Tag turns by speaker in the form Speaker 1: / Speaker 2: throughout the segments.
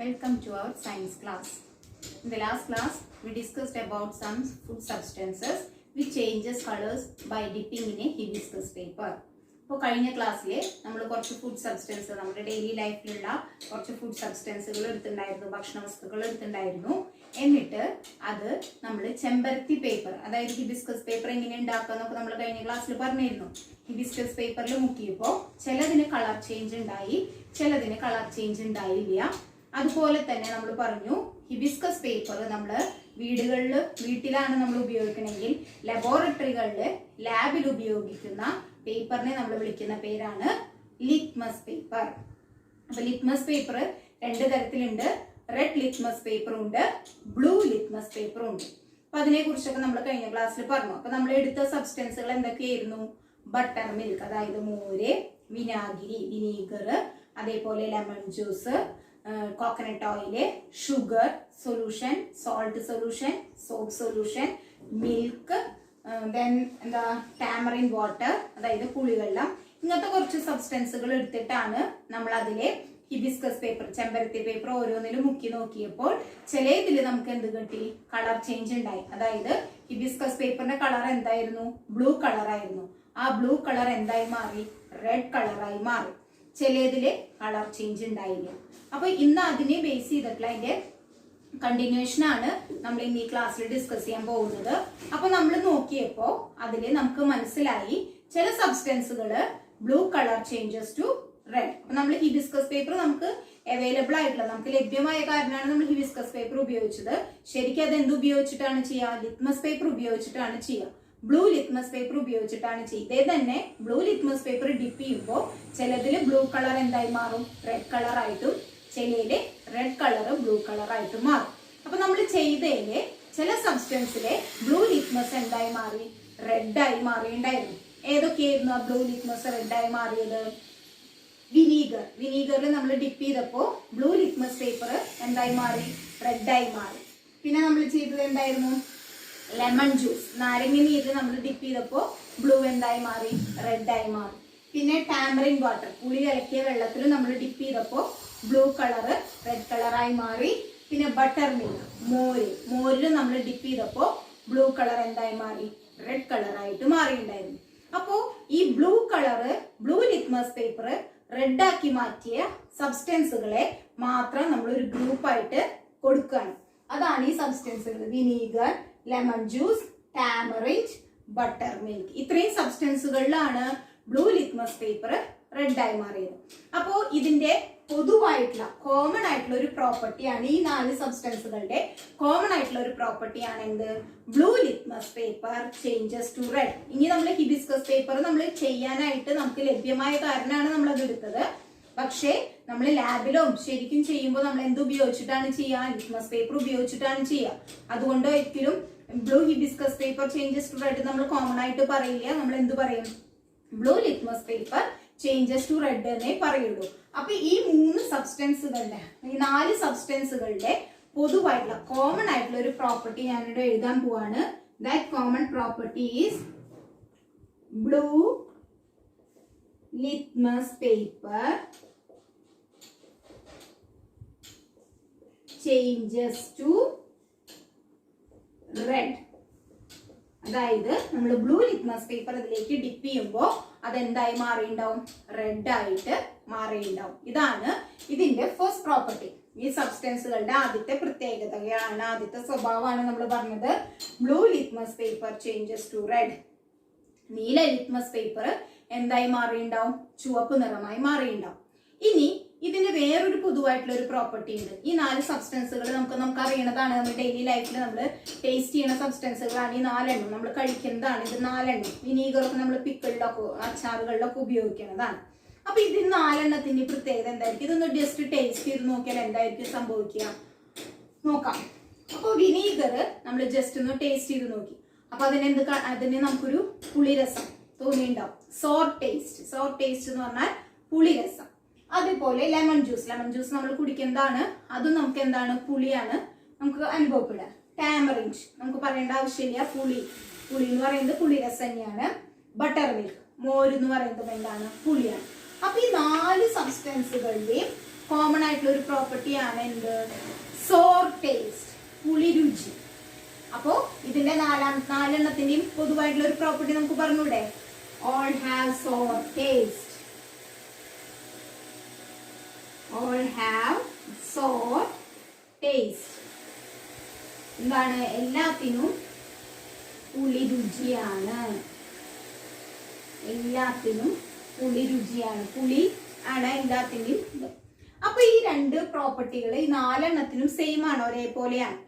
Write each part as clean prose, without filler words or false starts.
Speaker 1: Welcome to our science class. In the last class, we discussed about some food substances which changes colors by dipping in a hibiscus paper. ഇപ്പോൾ കഴിഞ്ഞ ക്ലാസ്സിൽ നമ്മൾ കുറച്ച് food substance നമ്മുടെ daily ലൈഫിലുള്ള കുറച്ച് food സബ്സ്റ്റൻസുകൾ എടുത്തിട്ടുണ്ടായിരുന്നു, ഭക്ഷണ വസ്തുക്കൾ എടുത്തിട്ടുണ്ടായിരുന്നു. എന്നിട്ട് അത് നമ്മൾ ചെമ്പരത്തി പേപ്പർ, അതായത് ഹിബിസ്കസ് പേപ്പർ എങ്ങനെ ഉണ്ടാക്കുക എന്നൊക്കെ നമ്മൾ കഴിഞ്ഞ ക്ലാസ്സിൽ പറഞ്ഞിരുന്നു. ഹിബിസ്കസ് പേപ്പറിൽ മുക്കിയപ്പോൾ ചിലതിന് കളർ ചേഞ്ച് ഉണ്ടായി, ചിലതിന് കളർ ചേഞ്ച് ഉണ്ടായില്ല. അതുപോലെ തന്നെ നമ്മൾ പറഞ്ഞു ഹിബിസ്കസ് പേപ്പർ നമ്മൾ വീട്ടിലാണ് നമ്മൾ ഉപയോഗിക്കണമെങ്കിൽ ലബോറട്ടറികളിൽ ലാബിൽ ഉപയോഗിക്കുന്ന പേപ്പറിനെ നമ്മൾ വിളിക്കുന്ന പേരാണ് ലിറ്റ്മസ് പേപ്പർ. അപ്പൊ ലിറ്റ്മസ് പേപ്പർ രണ്ട് തരത്തിലുണ്ട്. റെഡ് ലിറ്റ്മസ് പേപ്പറും ഉണ്ട്, ബ്ലൂ ലിറ്റ്മസ് പേപ്പറും ഉണ്ട്. അപ്പൊ അതിനെ കുറിച്ചൊക്കെ നമ്മൾ കഴിഞ്ഞ ക്ലാസ്സിൽ പറഞ്ഞു. അപ്പൊ നമ്മൾ എടുത്ത സബ്സ്റ്റൻസുകൾ എന്തൊക്കെയായിരുന്നു? ബട്ടർ മിൽക്ക്, അതായത് മോര്, വിനീഗർ, അതേപോലെ lemon juice, coconut oil, sugar solution, salt solution, soap solution, milk, then tamarind water, അതായത് പുളിവെള്ളം. ഇങ്ങനത്തെ കുറച്ച് സബ്സ്റ്റൻസുകൾ എടുത്തിട്ടാണ് നമ്മൾ അതിലെ ഹിബിസ്കസ് പേപ്പർ, ചെമ്പരത്തി പേപ്പർ ഓരോന്നിലും മുക്കി നോക്കിയപ്പോൾ ചില ഇതിൽ നമുക്ക് എന്ത് കിട്ടി? കളർ ചേഞ്ച് ഉണ്ടായി. അതായത് ഹിബിസ്കസ് പേപ്പറിന്റെ കളർ എന്തായിരുന്നു? ബ്ലൂ കളറായിരുന്നു. ആ ബ്ലൂ കളർ എന്തായി മാറി? റെഡ് കളറായി മാറി. ചിലതില് കളർ ചേഞ്ച് ഉണ്ടായില്ല. അപ്പൊ ഇന്ന് അതിനെ ബേസ് ചെയ്തിട്ടുള്ള അതിന്റെ കണ്ടിന്യൂഷൻ ആണ് നമ്മൾ ഇന്ന് ഈ ക്ലാസ്സിൽ ഡിസ്കസ് ചെയ്യാൻ പോകുന്നത്. അപ്പൊ നമ്മൾ നോക്കിയപ്പോ അതില് നമുക്ക് മനസ്സിലായി ചില സബ്സ്റ്റൻസുകള് blue colour changes to red. അപ്പൊ നമ്മൾ ഹിബിസ്കസ് പേപ്പർ നമുക്ക് അവൈലബിൾ ആയിട്ടുള്ള, നമുക്ക് ലഭ്യമായ കാരണമാണ് നമ്മൾ ഹിബിസ്കസ് പേപ്പർ ഉപയോഗിച്ചത്. ശരിക്കും അത് എന്ത് ഉപയോഗിച്ചിട്ടാണ് ചെയ്യുക? ലിറ്റ്മസ് പേപ്പർ ഉപയോഗിച്ചിട്ടാണ് ചെയ്യുക. ബ്ലൂ ലിറ്റ്മസ് പേപ്പർ ഉപയോഗിച്ചിട്ടാണ് ചെയ്യുക. ഇതേ തന്നെ ബ്ലൂ ലിറ്റ്മസ് പേപ്പർ ഡിപ്പ് ചെയ്യുമ്പോൾ ചിലതിൽ ബ്ലൂ കളർ എന്തായി മാറും? റെഡ് കളർ ആയിട്ടും, ചിലയില് റെഡ് കളർ ബ്ലൂ കളർ ആയിട്ടും മാറും. അപ്പൊ നമ്മൾ ചെയ്തതില് ചില സബ്സ്റ്റൻസിലെ ബ്ലൂ ലിറ്റ്മസ് എന്തായി മാറി? റെഡ് ആയി മാറിയിട്ടുണ്ടായിരുന്നു. ഏതൊക്കെയായിരുന്നു ആ ബ്ലൂ ലിറ്റ്മസ് റെഡ് ആയി മാറിയത്? വിനീഗറിൽ നമ്മൾ ഡിപ്പ് ചെയ്തപ്പോ ബ്ലൂ ലിറ്റ്മസ് പേപ്പർ എന്തായി മാറി? റെഡ് ആയി മാറി. പിന്നെ നമ്മൾ ചെയ്തത് എന്തായിരുന്നു? ലെമൺ ജ്യൂസ്, നാരങ്ങ നീരിൽ നമ്മൾ ഡിപ്പ് ചെയ്തപ്പോ ബ്ലൂ എന്തായി മാറി? റെഡ് ആയി മാറി. പിന്നെ ടാമറിൻ വാട്ടർ, പുളി കലക്കിയ വെള്ളത്തിൽ നമ്മൾ ഡിപ്പ് ചെയ്തപ്പോ ബ്ലൂ കളറ് റെഡ് കളറായി മാറി. പിന്നെ ബട്ടർ മിൽക്ക്, മോരിൽ നമ്മൾ ഡിപ്പ് ചെയ്തപ്പോ ബ്ലൂ കളർ എന്തായി മാറി? റെഡ് കളറായിട്ട് മാറിയിട്ടുണ്ടായിരുന്നു. അപ്പോ ഈ blue colour, blue litmus paper red ആക്കി മാറ്റിയ സബ്സ്റ്റൻസുകളെ മാത്രം നമ്മൾ ഒരു ഗ്രൂപ്പായിട്ട് കൊടുക്കുകയാണ്. അതാണ് ഈ സബ്സ്റ്റൻസുകൾ: vinegar, lemon juice, tamarind, buttermilk. ഇത്രയും സബ്സ്റ്റൻസുകളിലാണ് ബ്ലൂ ലിറ്റ്മസ് പേപ്പർ റെഡ് ആയി മാറിയത്. അപ്പോ ഇതിന്റെ പൊതുവായിട്ടുള്ള കോമൺ ആയിട്ടുള്ള ഒരു പ്രോപ്പർട്ടിയാണ്, ഈ 4 സബ്സ്റ്റൻസുകളുടെ കോമൺ ആയിട്ടുള്ള ഒരു പ്രോപ്പർട്ടിയാണ് എന്ത്? Blue litmus paper changes to red. ഇനി നമ്മൾ ഹിബിസ്കസ് പേപ്പർ നമ്മൾ ചെയ്യാനായിട്ട് നമുക്ക് ലഭ്യമായ കാരണമാണ് നമ്മൾ അത് എടുത്തത്. പക്ഷേ നമ്മൾ ലാബിലോ ശരിക്കും ചെയ്യുമ്പോൾ നമ്മൾ എന്ത് ഉപയോഗിച്ചിട്ടാണ് ചെയ്യുക? ലിറ്റ്മസ് പേപ്പർ ഉപയോഗിച്ചിട്ടാണ് ചെയ്യുക. അതുകൊണ്ട് ഒരിക്കലും blue hibiscus paper changes to red നമ്മൾ കോമൺ ആയിട്ട് പറയില്ല. നമ്മൾ എന്ത് പറയും? Blue litmus paper changes to red എന്നേ പറയുള്ളൂ. അപ്പൊ ഈ 3 സബ്സ്റ്റൻസുകളുടെ, ഈ 4 സബ്സ്റ്റൻസുകളുടെ പൊതുവായിട്ടുള്ള കോമൺ ആയിട്ടുള്ള ഒരു പ്രോപ്പർട്ടി ഞാനിവിടെ എഴുതാൻ പോവാണ്. That common property is blue litmus paper changes to red. അതായത് നമ്മൾ ബ്ലൂ ലിറ്റ്മസ് പേപ്പർ അതിലേക്ക് ഡിപ്പ് ചെയ്യുമ്പോൾ അതെന്തായി മാറിയിട്ടുണ്ടാവും? റെഡ് ആയിട്ട് മാറിയിട്ടുണ്ടാവും. ഇതാണ് ഇതിന്റെ ഫസ്റ്റ് പ്രോപ്പർട്ടി. ഈ സബ്സ്റ്റൻസുകളുടെ ആദ്യത്തെ പ്രത്യേകതയാണ്, ആദ്യത്തെ സ്വഭാവമാണ് നമ്മൾ പറഞ്ഞത്. Blue litmus paper changes to red. നീല ലിറ്റ്മസ് പേപ്പർ എന്തായി മാറിയിട്ടുണ്ടാവും? ചുവപ്പ് നിറമായി മാറിയിട്ടുണ്ടാവും. ഇനി ഇതിന്റെ വേറൊരു പൊതുവായിട്ടുള്ള ഒരു പ്രോപ്പർട്ടി ഉണ്ട്. ഈ 4 സബ്സ്റ്റൻസുകൾ നമുക്ക് അറിയണതാണ്. നമ്മൾ ഡെയിലി ലൈഫിൽ നമ്മൾ ടേസ്റ്റ് ചെയ്യുന്ന സബ്സ്റ്റൻസുകളാണ് ഈ 4 എണ്ണം. നമ്മൾ കഴിക്കുന്നതാണ് ഇത് 4 എണ്ണം. വിനീഗറൊക്കെ നമ്മൾ പിക്കിളിലൊക്കെ അച്ചാറുകളിലൊക്കെ ഉപയോഗിക്കുന്നതാണ്. അപ്പൊ ഇതിന് 4 എണ്ണത്തിന്റെ പ്രത്യേകത എന്തായിരിക്കും? ഇതൊന്ന് ജസ്റ്റ് ടേസ്റ്റ് ചെയ്ത് നോക്കിയാൽ എന്തായിരിക്കും സംഭവിക്കുക? നോക്കാം. അപ്പൊ വിനീഗർ നമ്മൾ ജസ്റ്റ് ഒന്ന് ടേസ്റ്റ് ചെയ്ത് നോക്കി. അപ്പൊ അതിന് നമുക്കൊരു പുളിരസം തോന്നിയിട്ടുണ്ടാവും. സോർ ടേസ്റ്റ് എന്ന് പറഞ്ഞാൽ പുളിരസം. അതേപോലെ ലെമൺ ജ്യൂസ് നമ്മൾ കുടിക്കുന്നതാണ്. അതും നമുക്ക് എന്താണ്? പുളിയാണ് നമുക്ക് അനുഭവപ്പെടുക. ടാമറിൻഡ് നമുക്ക് പറയേണ്ട ആവശ്യമില്ല, പുളി എന്ന് പറയുന്നത് പുളിരസം തന്നെയാണ്. ബട്ടർ മിൽക്ക്, മോര് എന്ന് പറയുന്നത് എന്താണ്? പുളിയാണ്. അപ്പൊ ഈ 4 സബ്സ്റ്റൻസുകളുടെയും കോമൺ ആയിട്ടുള്ള ഒരു പ്രോപ്പർട്ടിയാണ് എന്ത്? സോർ ടേസ്റ്റ്, പുളി രുചി. അപ്പോ ഇതിന്റെ നാലെണ്ണത്തിന്റെയും പൊതുവായിട്ടുള്ള ഒരു പ്രോപ്പർട്ടി നമുക്ക് പറഞ്ഞൂടെ? All have sour taste. All have sour taste. എന്താണ്? എല്ലാത്തിനും പുളി രുചിയാണ്. എല്ലാത്തിനും പുളി രുചിയാണ്. പുളി ആണ് എല്ലാത്തിന്റെയും ഇത്. അപ്പൊ ഈ രണ്ട് പ്രോപ്പർട്ടികൾ ഈ നാലെണ്ണത്തിനും സെയിം ആണ്, ഒരേപോലെയാണ്.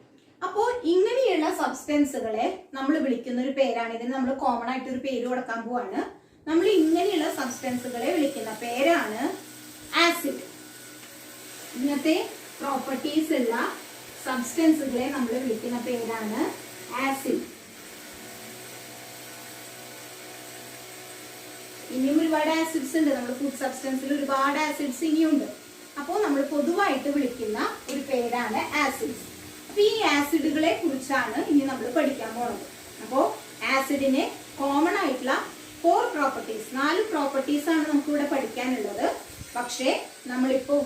Speaker 1: അപ്പോൾ ഇങ്ങനെയുള്ള സബ്സ്റ്റൻസുകളെ നമ്മൾ വിളിക്കുന്ന ഒരു പേരാണ്. ഇതിന് നമ്മൾ കോമൺ ആയിട്ട് ഒരു പേര് കൊടുക്കാൻ പോവാണ്. നമ്മൾ ഇങ്ങനെയുള്ള സബ്സ്റ്റൻസുകളെ വിളിക്കുന്ന പേരാണ് ആസിഡ്. ഇങ്ങനത്തെ പ്രോപ്പർട്ടീസ് ഉള്ള സബ്സ്റ്റൻസുകളെ നമ്മൾ വിളിക്കുന്ന പേരാണ് ആസിഡ്. ഇനിയും ഒരുപാട് ആസിഡ്സ് ഉണ്ട്. നമ്മുടെ ഫുഡ് സബ്സ്റ്റൻസിൽ ഒരുപാട് ആസിഡ്സ് ഇനിയുണ്ട്. അപ്പോൾ നമ്മൾ പൊതുവായിട്ട് വിളിക്കുന്ന ഒരു പേരാണ് ആസിഡ്സ്. അപ്പൊ ഈ ആസിഡുകളെ കുറിച്ചാണ് ഇനി നമ്മൾ പഠിക്കാൻ പോകുന്നത്. അപ്പോൾ ആസിഡിന് കോമൺ ആയിട്ടുള്ള 4 പ്രോപ്പർട്ടീസ്, 4 പ്രോപ്പർട്ടീസ് ആണ് നമുക്ക് ഇവിടെ പഠിക്കാനുള്ളത്. പക്ഷേ നമ്മളിപ്പോ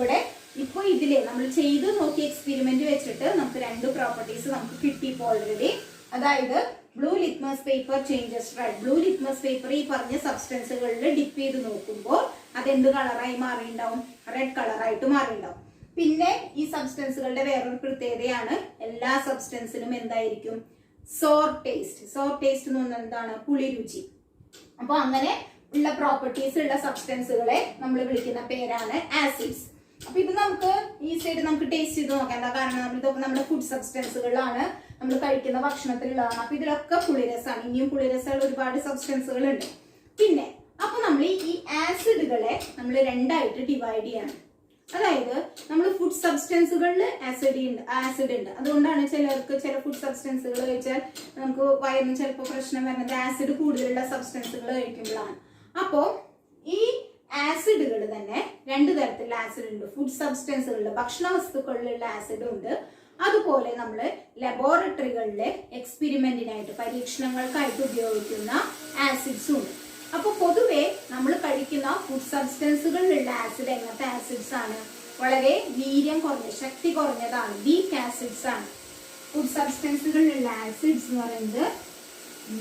Speaker 1: ഇതിലെ നമ്മൾ ചെയ്തു നോക്കിയ എക്സ്പെരിമെന്റ് വെച്ചിട്ട് നമുക്ക് 2 പ്രോപ്പർട്ടീസ് നമുക്ക് കിട്ടിയപ്പോൾ ഓൾറെഡി. അതായത് blue litmus paper changes red. Blue litmus paper ഈ പറഞ്ഞ സബ്സ്റ്റൻസുകളിൽ ഡിപ്പ് ചെയ്ത് നോക്കുമ്പോൾ അതെന്ത് കളറായി മാറിയിട്ടുണ്ടാവും? റെഡ് കളറായിട്ട് മാറിയിട്ടുണ്ടാവും. പിന്നെ ഈ സബ്സ്റ്റൻസുകളുടെ വേറൊരു പ്രത്യേകതയാണ്, എല്ലാ സബ്സ്റ്റൻസിനും എന്തായിരിക്കും? സോർ ടേസ്റ്റ്. സോർ ടേസ്റ്റ് എന്ന് പറഞ്ഞാൽ എന്താണ്? പുളി രുചി. അപ്പൊ അങ്ങനെ ഉള്ള പ്രോപ്പർട്ടീസ് ഉള്ള സബ്സ്റ്റൻസുകളെ നമ്മൾ വിളിക്കുന്ന പേരാണ് ആസിഡ്സ്. അപ്പൊ ഇത് നമുക്ക് ഈസി ആയിട്ട് നമുക്ക് ടേസ്റ്റ് ചെയ്ത് നോക്കാം. എന്താ കാരണം? നമ്മളിതൊക്കെ നമ്മുടെ ഫുഡ് സബ്സ്റ്റൻസുകളാണ്, നമ്മൾ കഴിക്കുന്ന ഭക്ഷണത്തിലുള്ളതാണ്. അപ്പൊ ഇതിലൊക്കെ പുളിരസമാണ്. ഇനിയും പുളിരസമുള്ള ഒരുപാട് സബ്സ്റ്റൻസുകൾ ഉണ്ട്. പിന്നെ അപ്പൊ നമ്മൾ ഈ ആസിഡുകളെ നമ്മൾ 2ആയിട്ട് ഡിവൈഡ് ചെയ്യാണ്. അതായത് നമ്മൾ ഫുഡ് സബ്സ്റ്റൻസുകളിൽ ആസിഡ് ഉണ്ട്. അതുകൊണ്ടാണ് ചിലർക്ക് ചില ഫുഡ് സബ്സ്റ്റൻസുകൾ കഴിച്ചാൽ നമുക്ക് വയറിന് ചിലപ്പോൾ പ്രശ്നം വരുന്നത് ആസിഡ് കൂടുതലുള്ള സബ്സ്റ്റൻസുകൾ കഴിക്കുമ്പോഴാണ്. അപ്പോ ഈ ആസിഡുകൾ തന്നെ 2 തരത്തിലുള്ള ആസിഡ് ഉണ്ട്. ഫുഡ് സബ്സ്റ്റൻസുകളിൽ, ഭക്ഷണ വസ്തുക്കളിലുള്ള ആസിഡും ഉണ്ട്. അതുപോലെ നമ്മൾ ലബോറട്ടറികളിലെ എക്സ്പെരിമെന്റിനായിട്ട്, പരീക്ഷണങ്ങൾക്കായിട്ട് ഉപയോഗിക്കുന്ന ആസിഡ്സും ഉണ്ട്. അപ്പൊ പൊതുവെ നമ്മൾ കഴിക്കുന്ന ഫുഡ് സബ്സ്റ്റൻസുകളിലുള്ള ആസിഡ് എങ്ങനത്തെ ആസിഡ്സ് ആണ്? വളരെ വീര്യം കുറഞ്ഞ, ശക്തി കുറഞ്ഞതാണ്, വീക്ക് ആസിഡ്സ് ആണ്. ഫുഡ് സബ്സ്റ്റൻസുകളിലുള്ള ആസിഡ്സ് എന്ന് പറയുന്നത്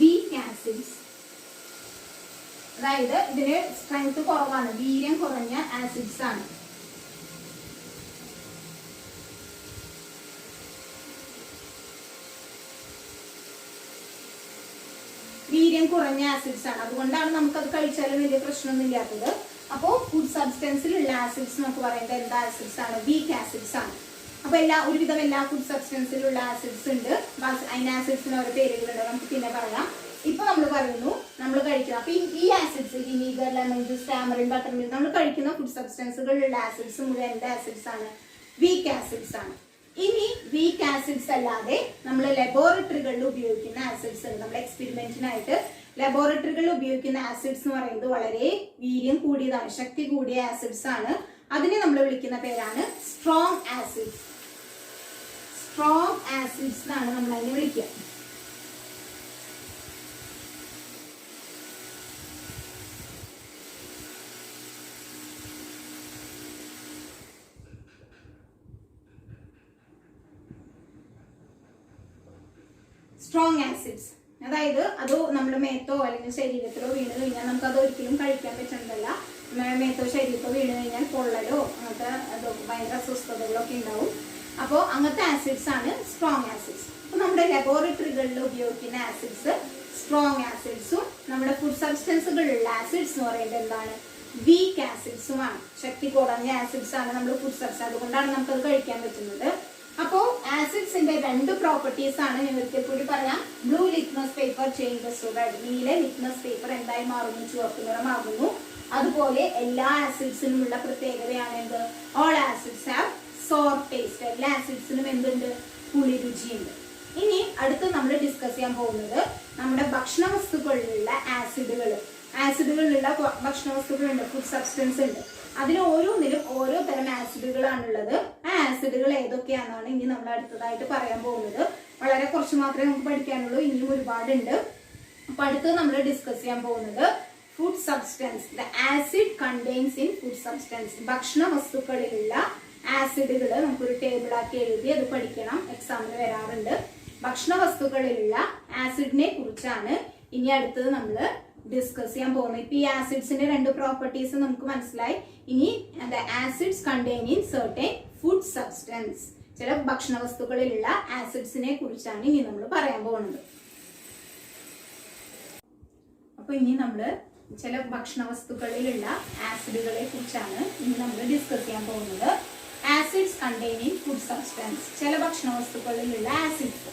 Speaker 1: വീക്ക് ആസിഡ്സ്. അതായത് ഇതിന് സ്ട്രെങ്ത് കുറവാണ്, വീര്യം കുറഞ്ഞ ആസിഡ്സ് ആണ്. വീര്യം കുറഞ്ഞ ആസിഡ്സ് ആണ്. അതുകൊണ്ടാണ് നമുക്കത് കഴിച്ചാലും വലിയ പ്രശ്നമൊന്നും ഇല്ലാത്തത്. അപ്പോൾ ഫുഡ് സബ്സ്റ്റൻസിലുള്ള ആസിഡ്സ് നമുക്ക് പറയുന്നത് എന്താ ആസിഡ്സ് ആണ്? വീക്ക് ആസിഡ്സ് ആണ്. അപ്പൊ ഒരുവിധം എല്ലാ ഫുഡ് സബ്സ്റ്റൻസിലുള്ള ആസിഡ്സ് ഉണ്ട്. അതിന് ആസിഡ്സിന് ഓരോ പേരുകളുണ്ട്, നമുക്ക് പിന്നെ പറയാം. ഇപ്പൊ നമ്മൾ പറയുന്നു നമ്മൾ കഴിക്കുന്ന, അപ്പൊ ഈ acids vinegar, lemon juice, tamarind, buttermilk, നമ്മൾ കഴിക്കുന്ന ഫുഡ് സബ്സ്റ്റൻസുകളിലുള്ള ആസിഡ്സ് മുഴുവൻ എന്താ ആസിഡ്സ് ആണ്? വീക്ക് ആസിഡ്സ് ആണ്. ഇനി വീക്ക് ആസിഡ്സ് അല്ലാതെ നമ്മൾ ലബോറട്ടറികളിൽ ഉപയോഗിക്കുന്ന ആസിഡ്സ് ഉണ്ട്. നമ്മൾ എക്സ്പെരിമെന്റിനായിട്ട് ലബോറട്ടറികളിൽ ഉപയോഗിക്കുന്ന ആസിഡ്സ് എന്ന് പറയുന്നത് വളരെ വീര്യം കൂടിയതാണ്, ശക്തി കൂടിയ ആസിഡ്സ് ആണ്. അതിനെ നമ്മൾ വിളിക്കുന്ന പേരാണ് സ്ട്രോങ് ആസിഡ്സ്. സ്ട്രോങ് ആസിഡ്സ് എന്നാണ് നമ്മൾ അതിനെ വിളിക്കുക. സ്ട്രോങ് ആസിഡ്സ് അതായത് അത് നമ്മുടെ മേത്തോ അല്ലെങ്കിൽ ശരീരത്തിലോ വീണ് കഴിഞ്ഞാൽ നമുക്ക് അത് ഒരിക്കലും കഴിക്കാൻ പറ്റുന്നതല്ല. മേത്തോ ശരീരത്തോ വീണ് കഴിഞ്ഞാൽ പൊള്ളലോ അങ്ങനത്തെ ഭയങ്കര അസ്വസ്ഥതകളോ ഒക്കെ ഉണ്ടാവും. അപ്പോൾ അങ്ങനത്തെ ആസിഡ്സ് ആണ് സ്ട്രോങ് ആസിഡ്സ്. അപ്പോൾ നമ്മുടെ ലബോറട്ടറികളിൽ ഉപയോഗിക്കുന്ന ആസിഡ്സ് സ്ട്രോങ് ആസിഡ്സും നമ്മുടെ ഫുഡ് സബ്സ്റ്റൻസുകളിലുള്ള ആസിഡ്സ് എന്ന് പറയുന്നത് എന്താണ്? വീക്ക് ആസിഡ്സുമാണ്. ശക്തി കുറഞ്ഞ ആസിഡ്സ് ആണ് നമ്മൾ ഫുഡ് സബ്സ്റ്റൻസ്. അതുകൊണ്ടാണ് നമുക്കത് കഴിക്കാൻ പറ്റുന്നത്. അപ്പോ ആസിഡ്സിന്റെ 2 പ്രോപ്പർട്ടീസ് ആണ് ഞാൻ ഒരിക്കൽ കൂടി പറയാം. Blue litmus paper changes to red. നീല ലിറ്റ്മസ് പേപ്പർ എന്തായി മാറുന്നു? ചുവപ്പ് നിറമാകുന്നു. അതുപോലെ എല്ലാ ആസിഡ്സിനും ഉള്ള പ്രത്യേകതയാണ് എന്ത്? All acids have sour taste. എല്ലാ ആസിഡ്സിനും എന്തുണ്ട്? പുളി രുചിയുണ്ട്. ഇനി അടുത്ത് നമ്മൾ ഡിസ്കസ് ചെയ്യാൻ പോകുന്നത് നമ്മുടെ ഭക്ഷണ വസ്തുക്കളിലുള്ള ആസിഡുകളിലുള്ള ഭക്ഷണ വസ്തുക്കളുണ്ട്, ഫുഡ് സബ്സ്റ്റൻസ് ഉണ്ട്. അതിൽ ഓരോന്നിലും ഓരോ തരം ആസിഡുകളാണുള്ളത്. ആ ആസിഡുകൾ ഏതൊക്കെയാണെന്നാണ് ഇനി നമ്മൾ അടുത്തതായിട്ട് പറയാൻ പോകുന്നത്. വളരെ കുറച്ച് മാത്രമേ നമുക്ക് പഠിക്കാനുള്ളൂ, ഇനിയും ഒരുപാടുണ്ട്. അപ്പൊ അടുത്ത് നമ്മൾ ഡിസ്കസ് ചെയ്യാൻ പോകുന്നത് food substance. The acid contains in food substance. ഭക്ഷണ വസ്തുക്കളിലുള്ള ആസിഡുകൾ നമുക്കൊരു ടേബിളാക്കി എഴുതി അത് പഠിക്കണം, എക്സാമിന് വരാറുണ്ട്. ഭക്ഷണ വസ്തുക്കളിലുള്ള ആസിഡിനെ കുറിച്ചാണ് ഇനി അടുത്തത് നമ്മൾ ഡിസ്കസ് ചെയ്യാൻ പോകുന്നത്. ഇപ്പൊ ഈ ആസിഡ്സിന്റെ 2 പ്രോപ്പർട്ടീസ് നമുക്ക് മനസ്സിലായി. ഇനി acids containing certain food substance, ചില ഭക്ഷണ വസ്തുക്കളിലുള്ള ആസിഡ്സിനെ കുറിച്ചാണ് ഇനി നമ്മൾ പറയാൻ പോകുന്നത്. അപ്പൊ ഇനി നമ്മള് ചില ഭക്ഷണ വസ്തുക്കളിലുള്ള ആസിഡുകളെ കുറിച്ചാണ് ഇനി നമ്മൾ ഡിസ്കസ് ചെയ്യാൻ പോകുന്നത്. ആസിഡ്സ് കണ്ടെയ്നിങ് ഫുഡ് സബ്സ്റ്റൻസ്, ചില ഭക്ഷണ വസ്തുക്കളിലുള്ള ആസിഡ്സ്.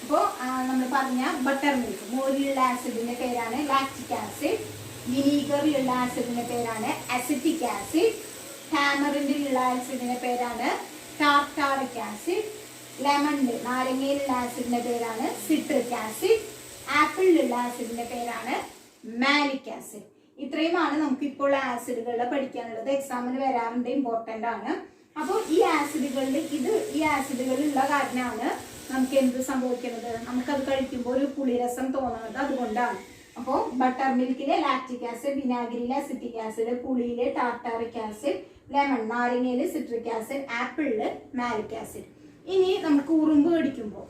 Speaker 1: അപ്പോൾ നമ്മൾ പറഞ്ഞ ബട്ടർ മിൽക്ക്, മോരിലുള്ള ആസിഡിന്റെ പേരാണ് ലാക്റ്റിക് ആസിഡ്. വിനീഗറിലുള്ള ആസിഡിന്റെ പേരാണ് അസിറ്റിക് ആസിഡ്. ടാമറിൻഡിലുള്ള ആസിഡിന്റെ പേരാണ് ടാർട്ടാറിക് ആസിഡ്. ലെമണിൽ, നാരങ്ങയിലുള്ള ആസിഡിന്റെ പേരാണ് സിട്രിക് ആസിഡ്. ആപ്പിളിലുള്ള ആസിഡിന്റെ പേരാണ് മാലിക് ആസിഡ്. ഇത്രയുമാണ് നമുക്ക് ഇപ്പോൾ ആസിഡുകളിൽ പഠിക്കാനുള്ളത്. എക്സാമിന് വരാറുണ്ട്, ഇമ്പോർട്ടന്റ് ആണ്. അപ്പോൾ ഈ ആസിഡുകളുള്ള കാരണമാണ് നമുക്ക് എന്ത് സംഭവിക്കുന്നത്, നമുക്കത് കഴിക്കുമ്പോൾ ഒരു പുളിരസം തോന്നുന്നത് അതുകൊണ്ടാണ്. അപ്പോൾ ബട്ടർ മിൽക്കിലെ ലാക്റ്റിക് ആസിഡ്, വിനാഗിരിയിലെ അസിറ്റിക് ആസിഡ്, പുളിയിലെ ടാർട്ടാറിക് ആസിഡ്, ലെമൺ നാരങ്ങയിലെ സിട്രിക് ആസിഡ്, ആപ്പിളില് മാലിക് ആസിഡ്. ഇനി നമുക്ക് ഉറുമ്പ് കടിക്കുമ്പോൾ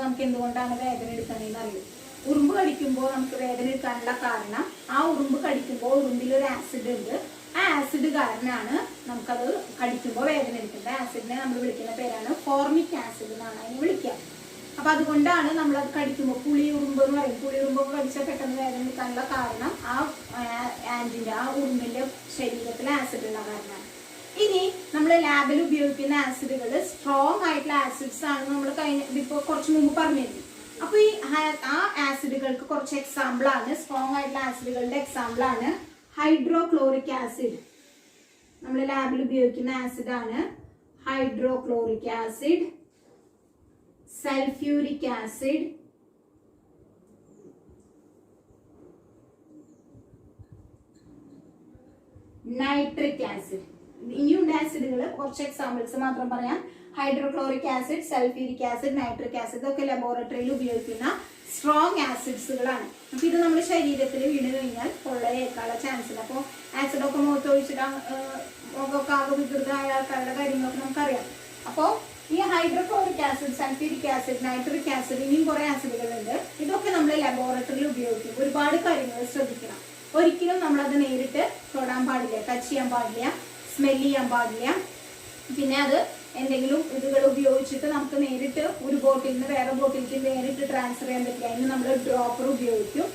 Speaker 1: നമുക്ക് എന്തുകൊണ്ടാണ് വേദന എടുക്കുന്നതെന്ന് അറിയും. ഉറുമ്പ് കടിക്കുമ്പോൾ നമുക്ക് വേദന എടുക്കാനുള്ള കാരണം, ആ ഉറുമ്പ് കടിക്കുമ്പോൾ ഉറുമ്പിൽ ഒരു ആസിഡ് ഉണ്ട്. ആ ആസിഡ് കാരണമാണ് നമുക്കത് കടിക്കുമ്പോൾ വേദന എടുക്കുന്നത്. ആസിഡിനെ നമ്മൾ വിളിക്കുന്ന പേരാണ് ഫോർമിക് ആസിഡ് എന്നാണ് അതിനെ വിളിക്കുക. അപ്പൊ അതുകൊണ്ടാണ് നമ്മൾ അത് കടിക്കുമ്പോൾ പുളിയുറുമ്പ് എന്ന് പറയും. പുളിയുറുമ്പൊക്കെ കടിച്ചാൽ പെട്ടെന്ന് വേദന എടുക്കാനുള്ള കാരണം ആ ഉറുമ്പിന്റെ ശരീരത്തിൽ ആസിഡ് ഉള്ള കാരണമാണ്. ഇനി നമ്മൾ ലാബിൽ ഉപയോഗിക്കുന്ന ആസിഡുകൾ സ്ട്രോങ് ആയിട്ടുള്ള ആസിഡ്സ് ആണ്. നമ്മൾ ഇപ്പോൾ കുറച്ച് മുമ്പ് പറഞ്ഞിരുന്നു. അപ്പൊ ആ ആസിഡുകൾക്ക് കുറച്ച് എക്സാമ്പിൾ ആണ്, സ്ട്രോങ് ആയിട്ടുള്ള ആസിഡുകളുടെ എക്സാമ്പിൾ ആണ് ഹൈഡ്രോക്ലോറിക് ആസിഡ്. നമ്മൾ ലാബിൽ ഉപയോഗിക്കുന്ന ആസിഡ് ആണ് hydrochloric acid, sulphuric acid, nitric acid. ഇനിയുണ്ട് ആസിഡുകൾ, കുറച്ച് എക്സാമ്പിൾസ് മാത്രം പറയാം. Hydrochloric acid, sulphuric acid, nitric acid ഇതൊക്കെ ലബോറട്ടറിയിൽ ഉപയോഗിക്കുന്ന സ്ട്രോങ് ആസിഡ്സുകളാണ്. അപ്പൊ ഇത് നമ്മുടെ ശരീരത്തിൽ വീണ് കഴിഞ്ഞാൽ പൊള്ളലേക്കാനുള്ള ചാൻസ് ഉണ്ട്. അപ്പോൾ ആസിഡൊക്കെ മുഖത്ത് ഒഴിച്ചിട്ട് മുഖമൊക്കെ ആകെ വികൃതമായ ആൾക്കാരുടെ കാര്യങ്ങളൊക്കെ നമുക്കറിയാം. അപ്പോൾ ഈ hydrochloric acid, sulphuric acid, nitric acid, ഇനിയും കുറെ ആസിഡുകളുണ്ട്. ഇതൊക്കെ നമ്മൾ ലബോറട്ടറിയിൽ ഉപയോഗിക്കും. ഒരുപാട് കാര്യങ്ങൾ ശ്രദ്ധിക്കണം. ഒരിക്കലും നമ്മളത് നേരിട്ട് തൊടാൻ പാടില്ല, ടച്ച് ചെയ്യാൻ പാടില്ല, സ്മെല് ചെയ്യാൻ പാടില്ല. പിന്നെ അത് എന്തെങ്കിലും ഇതുകൾ ഉപയോഗിച്ചിട്ട് നമുക്ക് നേരിട്ട് ഒരു ബോട്ടിൽ നിന്ന് വേറെ ബോട്ടിലേക്ക് നേരിട്ട് ട്രാൻസ്ഫർ ചെയ്യാൻ പറ്റില്ല. അതിന് നമ്മൾ ഡ്രോപ്പർ ഉപയോഗിക്കും.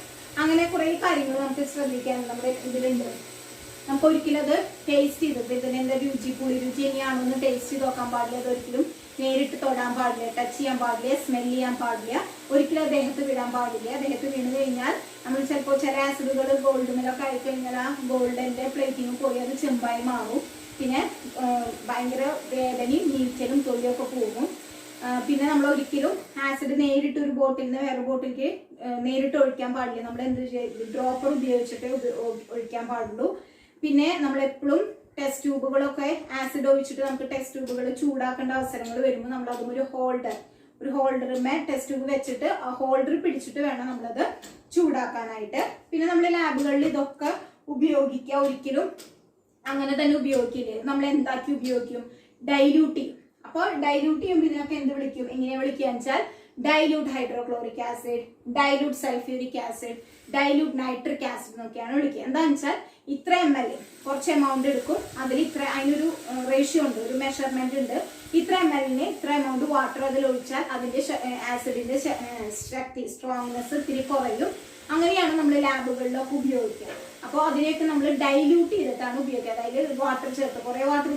Speaker 1: അങ്ങനെ കുറെ കാര്യങ്ങൾ നമുക്ക് ശ്രദ്ധിക്കാനുണ്ട്. നമ്മുടെ ഇതിലുണ്ട്. നമുക്ക് ഒരിക്കലും അത് ടേസ്റ്റ് ചെയ്തിട്ട് ഇതിനെന്താ രുചി, പുളി രുചി തന്നെയാണോ എന്ന് ടേസ്റ്റ് ചെയ്ത് നോക്കാൻ പാടില്ല. അതൊരിക്കലും നേരിട്ട് തൊടാൻ പാടില്ല, ടച്ച് ചെയ്യാൻ പാടില്ല, സ്മെല് ചെയ്യാൻ പാടില്ല. ഒരിക്കലും ദേഹത്ത് വിടാൻ പാടില്ല. ദേഹത്ത് വീണ് കഴിഞ്ഞാൽ നമ്മൾ ചിലപ്പോൾ ചില ആസിഡുകൾ ഗോൾഡ് മേലൊക്കെ ആയിക്കഴിഞ്ഞാൽ ആ ഗോൾഡിന്റെ പ്ലേറ്റിങ് പോയി അത് ചെമ്പായി മാറും. പിന്നെ ഭയങ്കര വേദനയും നീച്ചലും തൊലിയൊക്കെ പോകും. പിന്നെ നമ്മൾ ഒരിക്കലും ആസിഡ് നേരിട്ട് ഒരു ബോട്ടിൽ നിന്ന് വേറെ ബോട്ടിലേക്ക് നേരിട്ട് ഒഴിക്കാൻ പാടില്ല. നമ്മൾ എന്ത് ഡ്രോപ്പർ ഉപയോഗിച്ചിട്ടേ ഒഴിക്കാൻ പാടുള്ളൂ. പിന്നെ നമ്മൾ എപ്പോഴും ടെസ്റ്റ് ട്യൂബുകളൊക്കെ ആസിഡ് ഒഴിച്ചിട്ട് നമുക്ക് ടെസ്റ്റ് ട്യൂബുകൾ ചൂടാക്കേണ്ട അവസരങ്ങൾ വരുമ്പോൾ നമ്മൾ അതും ഒരു ഹോൾഡറുമേ ടെസ്റ്റ് ട്യൂബ് വെച്ചിട്ട് ആ ഹോൾഡർ പിടിച്ചിട്ട് വേണം നമ്മളത് ചൂടാക്കാനായിട്ട്. പിന്നെ നമ്മൾ ലാബുകളിൽ ഇതൊക്കെ ഉപയോഗിക്കുക. ഒരിക്കലും അങ്ങനെ തന്നെ ഉപയോഗിക്കില്ലേ, നമ്മൾ എന്താക്കി ഉപയോഗിക്കും, ഡൈല്യൂട്ട് ചെയ്യും. അപ്പോൾ ഡൈല്യൂട്ട് ചെയ്യുമ്പോൾ ഇതിനൊക്കെ എന്ത് വിളിക്കും, എങ്ങനെ വിളിക്കുക വെച്ചാൽ dilute hydrochloric acid, dilute sulphuric acid, dilute nitric acid എന്നൊക്കെയാണ് വിളിക്കുക. എന്താണെന്ന് വെച്ചാൽ ഇത്ര ml കുറച്ച് എമൗണ്ട് എടുക്കും, അതിനൊരു റേഷ്യോ ഉണ്ട്, ഒരു മെഷർമെന്റ് ഉണ്ട്. ഇത്ര ml ഇത്ര എമൗണ്ട് വാട്ടർ അതിൽ ഒഴിച്ചാൽ അതിന്റെ ആസിഡിന്റെ ശക്തി, സ്ട്രോങ്നെസ് ഇത്തിരി കുറയും. അങ്ങനെയാണ് നമ്മൾ ലാബുകളിലൊക്കെ ഉപയോഗിക്കുക. അപ്പോൾ അതിനെയൊക്കെ നമ്മൾ ഡൈല്യൂട്ട് ചെയ്തിട്ടാണ് ഉപയോഗിക്കുക. അതായത് വാട്ടർ ചേർത്ത് കുറേ വാട്ടർ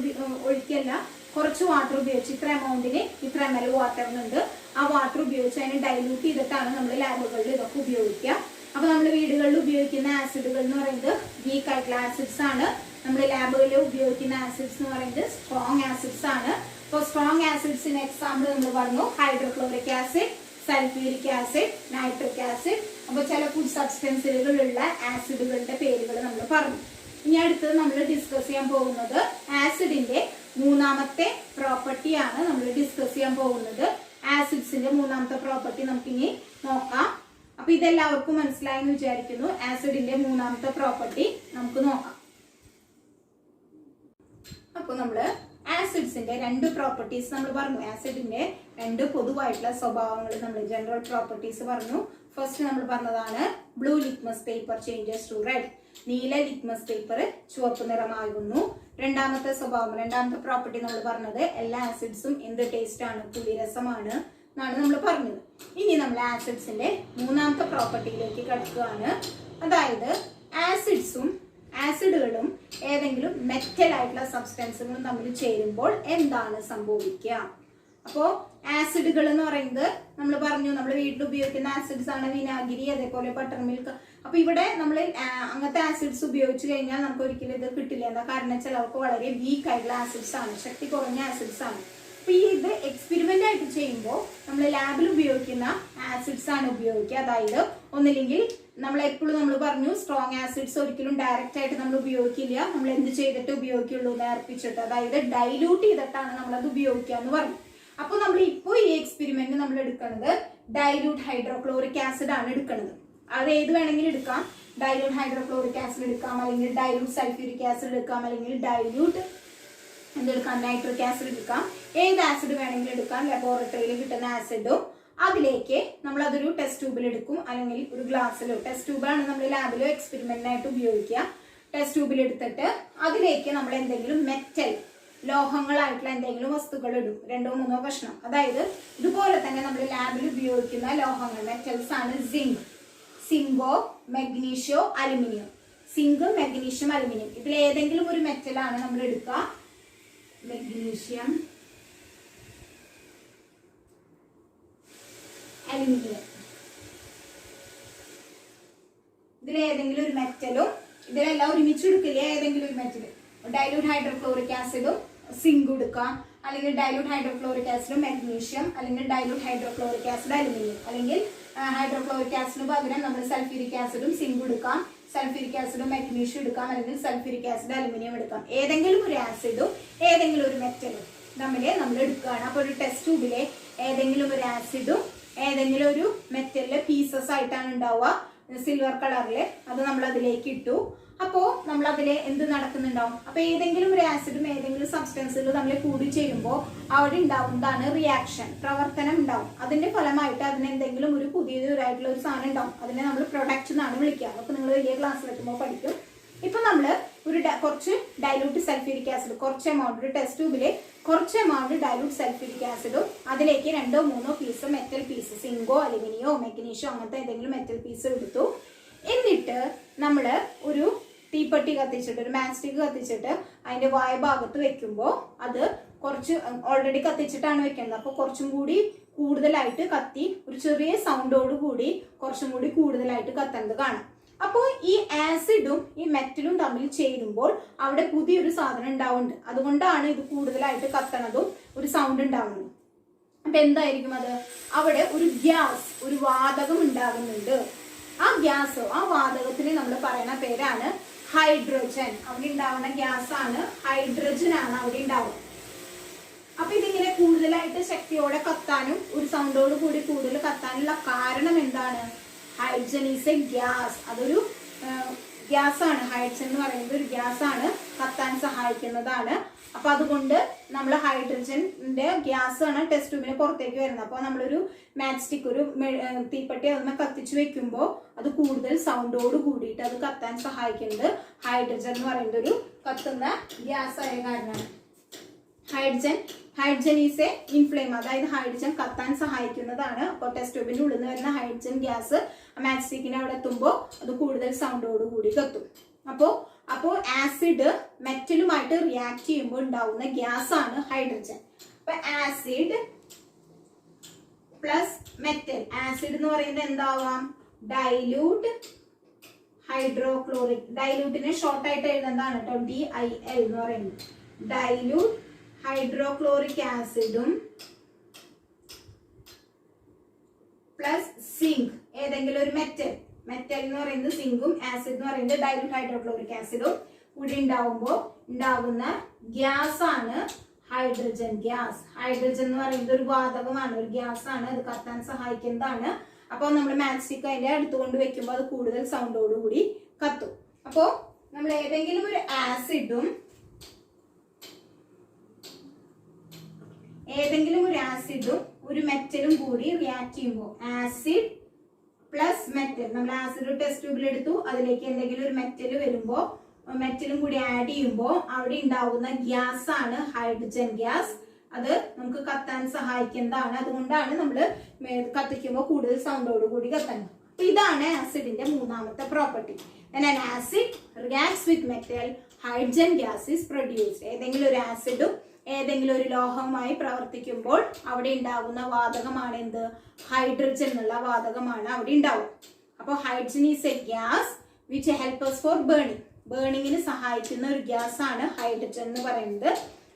Speaker 1: ഒഴിക്കല്ല, കുറച്ച് വാട്ടർ ഉപയോഗിച്ച് ഇത്ര എമൗണ്ടിന് ഇത്ര ml വാട്ടർ ഉണ്ട്, ആ വാട്ടർ ഉപയോഗിച്ച് അതിനെ ഡൈല്യൂട്ട് ചെയ്തിട്ടാണ് നമ്മൾ ലാബുകളിൽ ഇതൊക്കെ ഉപയോഗിക്കുക. അപ്പോൾ നമ്മൾ വീടുകളിൽ ഉപയോഗിക്കുന്ന ആസിഡുകൾ എന്ന് പറയുന്നത് വീക്ക് ആയിട്ടുള്ള ആസിഡ്സ് ആണ്. നമ്മൾ ലാബുകളിൽ ഉപയോഗിക്കുന്ന ആസിഡ്സ് എന്ന് പറയുന്നത് സ്ട്രോങ് ആസിഡ്സ് ആണ്. അപ്പോൾ സ്ട്രോങ് ആസിഡ്സിന് എക്സാമ്പിൾ നമ്മൾ പറഞ്ഞു hydrochloric acid, sulphuric acid, nitric acid. അപ്പോൾ ചില ഫുഡ് സബ്സ്റ്റൻസുകളുള്ള ആസിഡുകളുടെ പേരുകൾ നമ്മൾ പറഞ്ഞു. ഇനി അടുത്തത് നമ്മൾ ഡിസ്കസ് ചെയ്യാൻ പോകുന്നത് ആസിഡിന്റെ മൂന്നാമത്തെ പ്രോപ്പർട്ടിയാണ് നമ്മൾ ഡിസ്കസ് ചെയ്യാൻ പോകുന്നത്. ആസിഡ്സിന്റെ മൂന്നാമത്തെ പ്രോപ്പർട്ടി നമുക്കിനി നോക്കാം. അപ്പൊ ഇതെല്ലാവർക്കും മനസ്സിലായെന്ന് വിചാരിക്കുന്നു. ആസിഡിന്റെ മൂന്നാമത്തെ പ്രോപ്പർട്ടി നമുക്ക് നോക്കാം. അപ്പോൾ നമ്മൾ ആസിഡ്സിന്റെ രണ്ട് പ്രോപ്പർട്ടീസ് നമ്മൾ പറഞ്ഞു. ആസിഡിന്റെ രണ്ട് പൊതുവായിട്ടുള്ള സ്വഭാവങ്ങൾ നമ്മൾ ജനറൽ പ്രോപ്പർട്ടീസ് പറഞ്ഞു. ഫസ്റ്റ് നമ്മൾ പറഞ്ഞതാണ് blue litmus paper changes to red. നീല ലിറ്റ്മസ് പേപ്പർ ചുവപ്പ് നിറമാകുന്നു. രണ്ടാമത്തെ സ്വഭാവം, രണ്ടാമത്തെ പ്രോപ്പർട്ടി നമ്മൾ പറഞ്ഞത് എല്ലാ ആസിഡ്സും എന്ത് ടേസ്റ്റ് ആണ്, പുളിരസമാണ് എന്നാണ് നമ്മൾ പറഞ്ഞത്. ഇനി നമ്മൾ ആസിഡ്സിന്റെ മൂന്നാമത്തെ പ്രോപ്പർട്ടിയിലേക്ക് കടക്കുകയാണ്. അതായത് ആസിഡുകളും ഏതെങ്കിലും മെറ്റൽ ആയിട്ടുള്ള സബ്സ്റ്റൻസുകളും തമ്മിൽ ചേരുമ്പോൾ എന്താണ് സംഭവിക്കുക. അപ്പോൾ ആസിഡുകൾ എന്ന് പറയുന്നത് നമ്മൾ പറഞ്ഞു, നമ്മൾ വീട്ടിൽ ഉപയോഗിക്കുന്ന ആസിഡ്സ് ആണ് വിനാഗിരി, അതേപോലെ ബട്ടർ മിൽക്ക്. അപ്പൊ ഇവിടെ നമ്മൾ അങ്ങനത്തെ ആസിഡ്സ് ഉപയോഗിച്ചു കഴിഞ്ഞാൽ നമുക്ക് ഒരിക്കലും ഇത് കിട്ടില്ല. എന്താ കാരണം വെച്ചാൽ അവർക്ക് വളരെ വീക്ക് ആയിട്ടുള്ള ആസിഡ്സ് ആണ്, ശക്തി കുറഞ്ഞ ആസിഡ്സ് ആണ്. അപ്പൊ ഈ ഇത് എക്സ്പെരിമെന്റ് ആയിട്ട് ചെയ്യുമ്പോൾ നമ്മൾ ലാബിൽ ഉപയോഗിക്കുന്ന ആസിഡ്സ് ആണ് ഉപയോഗിക്കുക. അതായത് ഒന്നില്ലെങ്കിൽ നമ്മൾ എപ്പോഴും നമ്മൾ പറഞ്ഞു സ്ട്രോങ് ആസിഡ്സ് ഒരിക്കലും ഡയറക്റ്റ് ആയിട്ട് നമ്മൾ ഉപയോഗിക്കില്ല. നമ്മൾ എന്ത് ചെയ്തിട്ട് ഉപയോഗിക്കുള്ളൂ, നേർപ്പിച്ചിട്ട്, അതായത് ഡൈല്യൂട്ട് ചെയ്തിട്ടാണ് നമ്മളത് ഉപയോഗിക്കുക എന്ന് പറഞ്ഞു. അപ്പൊ നമ്മൾ ഇപ്പോൾ ഈ എക്സ്പെരിമെന്റ് നമ്മൾ എടുക്കുന്നത് ഡൈല്യൂട്ട് ഹൈഡ്രോക്ലോറിക് ആസിഡ് ആണ് എടുക്കുന്നത്. അത് ഏത് വേണമെങ്കിലും എടുക്കാം. ഡൈല്യൂട്ട് ഹൈഡ്രോക്ലോറിക് ആസിഡ് എടുക്കാം, അല്ലെങ്കിൽ ഡൈല്യൂട്ട് സൾഫ്യൂരിക് ആസിഡ് എടുക്കാം, അല്ലെങ്കിൽ ഡൈല്യൂട്ട് എന്തെടുക്കാം, നൈട്രിക് ആസിഡ് എടുക്കാം. ഏത് ആസിഡ് വേണമെങ്കിലും എടുക്കാം. ലബോറട്ടറിയിൽ കിട്ടുന്ന ആസിഡും അതിലേക്ക് നമ്മൾ അതൊരു ടെസ്റ്റ് ട്യൂബിൽ എടുക്കും, അല്ലെങ്കിൽ ഒരു ഗ്ലാസ്സിലോ. ടെസ്റ്റ് ട്യൂബാണ് നമ്മൾ ലാബിലോ എക്സ്പെരിമെന്റിനായിട്ട് ഉപയോഗിക്കുക. ടെസ്റ്റ് ട്യൂബിൽ എടുത്തിട്ട് അതിലേക്ക് നമ്മൾ എന്തെങ്കിലും മെറ്റൽ, ലോഹങ്ങളായിട്ടുള്ള എന്തെങ്കിലും വസ്തുക്കൾ ഇടും, 2-3 കഷ്ണം. അതായത് ഇതുപോലെ തന്നെ നമ്മൾ ലാബിൽ ഉപയോഗിക്കുന്ന ലോഹങ്ങൾ, മെറ്റൽസ് ആണ് സിങ്കോ, മഗ്നീഷ്യോ, അലുമിനിയം. സിങ്ക്, മഗ്നീഷ്യം, അലുമിനിയം, ഇതിൽ ഏതെങ്കിലും ഒരു മെറ്റലാണ് നമ്മൾ എടുക്കുക. മഗ്നീഷ്യം, അലുമിനിയം, ഇതിലേതെങ്കിലും ഒരു മെറ്റലും, ഇതിലെല്ലാം ഒരുമിച്ച് എടുക്കില്ല, ഏതെങ്കിലും ഒരു മെറ്റൽ. ഡൈല്യൂട്ട് ഹൈഡ്രോക്ലോറിക് ആസിഡും സിങ്ക് എടുക്കാം, അല്ലെങ്കിൽ ഡൈല്യൂട്ട് ഹൈഡ്രോക്ലോറിക് ആസിഡും മഗ്നീഷ്യം, അല്ലെങ്കിൽ ഡൈല്യൂട്ട് ഹൈഡ്രോക്ലോറിക് ആസിഡ് അലുമിനിയം, അല്ലെങ്കിൽ ഹൈഡ്രോക്ലോറിക് ആസിഡിന് പകരം നമ്മൾ സൾഫ്യൂരിക് ആസിഡും സിങ്ക് എടുക്കാം, സൾഫ്യൂരിക് ആസിഡും മഗ്നീഷ്യം എടുക്കാം, അല്ലെങ്കിൽ സൾഫ്യൂരിക് ആസിഡ് അലുമിനിയം എടുക്കാം. ഏതെങ്കിലും ഒരു ആസിഡും ഏതെങ്കിലും ഒരു മെറ്റലും തമ്മിൽ നമ്മൾ എടുക്കുകയാണ്. അപ്പോൾ ഒരു ടെസ്റ്റ് ട്യൂബിലെ ഏതെങ്കിലും ഒരു ആസിഡും ഏതെങ്കിലും ഒരു മെറ്റലിലെ പീസസ് ആയിട്ടാണ് ഉണ്ടാവുക, സിൽവർ കളറില്. അത് നമ്മൾ അതിലേക്ക് ഇട്ടു. അപ്പോ നമ്മൾ അതിലെ എന്ത് നടക്കുന്നുണ്ടാവും. അപ്പൊ ഏതെങ്കിലും ഒരു ആസിഡും ഏതെങ്കിലും സബ്സ്റ്റൻസുകൾ തമ്മിൽ കൂടി ചെയ്യുമ്പോൾ അവിടെ ഉണ്ടാവുന്നതാണ് റിയാക്ഷൻ, പ്രവർത്തനം ഉണ്ടാവും. അതിന്റെ ഫലമായിട്ട് അതിന് എന്തെങ്കിലും ഒരു പുതിയതായിട്ടുള്ള ഒരു സാധനം ഉണ്ടാവും. അതിനെ നമ്മൾ പ്രൊഡക്റ്റ് എന്നാണ് വിളിക്കുക. അതൊക്കെ നിങ്ങൾ വലിയ ക്ലാസ്സിലെത്തുമ്പോൾ പഠിക്കും. ഇപ്പൊ നമ്മൾ കുറച്ച് ഡൈലൂട്ട് സൾഫ്യൂരിക് ആസിഡ്, കുറച്ച് എമൗണ്ട്, ഒരു ടെസ്റ്റ് ട്യൂബില് കുറച്ച് എമൗണ്ട് ഡൈലൂട്ട് സൾഫ്യൂരിക് ആസിഡും അതിലേക്ക് 2-3 പീസ് മെറ്റൽ പീസ്, സിങ്കോ, അലുമിനിയോ, മഗ്നീഷ്യോ, അങ്ങനത്തെ ഏതെങ്കിലും മെറ്റൽ പീസ് എടുത്തു. എന്നിട്ട് നമ്മൾ ഒരു തീപ്പെട്ടി കത്തിച്ചിട്ട്, ഒരു മാച്ച് സ്റ്റിക്ക് കത്തിച്ചിട്ട് അതിന്റെ വായഭാഗത്ത് വെക്കുമ്പോൾ അത് കുറച്ച് ഓൾറെഡി കത്തിച്ചിട്ടാണ് വെക്കുന്നത്. അപ്പോൾ കുറച്ചും കൂടി കൂടുതലായിട്ട് കത്തി, ഒരു ചെറിയ സൗണ്ടോട് കൂടി കുറച്ചും കൂടി കൂടുതലായിട്ട് കത്തുന്നത് കാണാം. അപ്പോൾ ഈ ആസിഡും ഈ മെറ്റലും തമ്മിൽ ചേരുമ്പോൾ അവിടെ പുതിയൊരു സാധനം ഉണ്ടാവുന്നുണ്ട്. അതുകൊണ്ടാണ് ഇത് കൂടുതലായിട്ട് കത്തണതും ഒരു സൗണ്ട് ഉണ്ടാവുന്നത്. അപ്പൊ എന്തായിരിക്കും അത്? അവിടെ ഒരു ഗ്യാസ്, ഒരു വാതകം ഉണ്ടാകുന്നുണ്ട്. ആ ഗ്യാസ്, ആ വാതകത്തിന് നമ്മൾ പറയുന്ന പേരാണ് ഹൈഡ്രജൻ. അവിടെ ഉണ്ടാവുന്ന ഗ്യാസ് ആണ് ഹൈഡ്രജൻ, ആണ് അവിടെ ഉണ്ടാവുക. അപ്പൊ ഇതിങ്ങനെ കൂടുതലായിട്ട് ശക്തിയോടെ കത്താനും ഒരു സൗണ്ടോട് കൂടി കൂടുതൽ കത്താനുള്ള കാരണം എന്താണ്? Hydrogen is a gas. അതൊരു ഗ്യാസ് ആണ്. ഹൈഡ്രജൻ എന്ന് പറയുന്നത് ഒരു ഗ്യാസ് ആണ്, കത്താൻ സഹായിക്കുന്നതാണ്. അപ്പൊ അതുകൊണ്ട് നമ്മൾ ഹൈഡ്രജന്റെ ഗ്യാസ് ആണ് ടെസ്റ്റ് ട്യൂബിന് പുറത്തേക്ക് വരുന്നത്. അപ്പൊ നമ്മളൊരു മാച്ച് സ്റ്റിക്ക്, ഒരു തീപ്പെട്ടി അതിനെ കത്തിച്ചു വെക്കുമ്പോൾ അത് കൂടുതൽ സൗണ്ടോട് കൂടിയിട്ട് അത് കത്താൻ സഹായിക്കുന്നത് ഹൈഡ്രജൻ എന്ന് പറയുന്നത് ഒരു കത്തുന്ന ഗ്യാസ് ആയ കാരണമാണ്. ഹൈഡ്രജൻ ഈസ് എ ഇൻഫ്ലെയിം, അതായത് ഹൈഡ്രജൻ കത്താൻ സഹായിക്കുന്നതാണ്. അപ്പോൾ ടെസ്റ്റ് ട്യൂബിന്റെ ഉള്ളിൽ നിന്ന് വരുന്ന ഹൈഡ്രജൻ ഗ്യാസ് മാച്ച് സ്റ്റിക്കിന് അവിടെ എത്തുമ്പോൾ അത് കൂടുതൽ സൗണ്ടോട് കൂടി കത്തും. അപ്പോൾ ആസിഡ് മെറ്റലുമായിട്ട് റിയാക്ട് ചെയ്യുമ്പോൾ ഉണ്ടാവുന്ന ഗ്യാസ് ആണ് ഹൈഡ്രജൻ. അപ്പൊ ആസിഡ് പ്ലസ് മെറ്റൽ, ആസിഡ് എന്ന് പറയുന്നത് എന്താവാം? Dilute hydrochloric. ഡൈല്യൂട്ടിനെ ഷോർട്ട് ആയിട്ട് എഴുതുന്നതാണ് കേട്ടോ, DIL എന്ന് പറയുന്നത്. ഡൈല്യൂട്ട് ഹൈഡ്രോക്ലോറിക് ആസിഡും പ്ലസ് സിങ്ക്, ഏതെങ്കിലും ഒരു മെറ്റൽ എന്ന് പറയുന്നത് സിങ്കും, ആസിഡ് എന്ന് പറയുന്നത് ഡൈലൂട്ട് ഹൈഡ്രോക്ലോറിക് ആസിഡും കൂടി ഉണ്ടാവുമ്പോൾ ഉണ്ടാകുന്ന ഗ്യാസ് ആണ് ഹൈഡ്രജൻ ഗ്യാസ്. ഹൈഡ്രജൻ എന്ന് പറയുന്നത് ഒരു വാതകമാണ്, ഒരു ഗ്യാസ് ആണ്, അത് കത്താൻ സഹായിക്കുന്നതാണ്. അപ്പോൾ നമ്മൾ മാച്ച് സ്റ്റിക്ക് അതിന്റെ അടുത്തുകൊണ്ട് വെക്കുമ്പോൾ അത് കൂടുതൽ സൗണ്ടോട് കൂടി കത്തും. അപ്പോൾ നമ്മൾ ഏതെങ്കിലും ഒരു ആസിഡും ഏതെങ്കിലും ഒരു ആസിഡും ഒരു മെറ്റലും കൂടി റിയാക്ട് ചെയ്യുമ്പോൾ ആസിഡ് പ്ലസ് മെറ്റൽ, നമ്മൾ ആസിഡ് ടെസ്റ്റ് ട്യൂബിൽ എടുത്തു, അതിലേക്ക് എന്തെങ്കിലും ഒരു മെറ്റൽ വരുമ്പോൾ മെറ്റലും കൂടി ആഡ് ചെയ്യുമ്പോൾ അവിടെ ഉണ്ടാവുന്ന ഗ്യാസ് ആണ് ഹൈഡ്രജൻ ഗ്യാസ്. അത് നമുക്ക് കത്താൻ സഹായിക്കുന്നതാണ്. അതുകൊണ്ടാണ് നമ്മൾ കത്തിക്കുമ്പോൾ കൂടുതൽ സൗണ്ടോട് കൂടി കത്തുന്നത്. അപ്പൊ ഇതാണ് ആസിഡിന്റെ മൂന്നാമത്തെ property. When an acid reacts with metal, hydrogen gas is produced. ഏതെങ്കിലും ഒരു ആസിഡും ഏതെങ്കിലും ഒരു ലോഹവുമായി പ്രവർത്തിക്കുമ്പോൾ അവിടെ ഉണ്ടാകുന്ന വാതകമാണ് എന്ത്? ഹൈഡ്രജൻ എന്നുള്ള വാതകമാണ് അവിടെ ഉണ്ടാവുക. അപ്പോൾ hydrogen is a gas which help us for burning. ബേണിങ്ങിന് സഹായിക്കുന്ന ഒരു ഗ്യാസ് ആണ് ഹൈഡ്രജൻ എന്ന് പറയുന്നത്.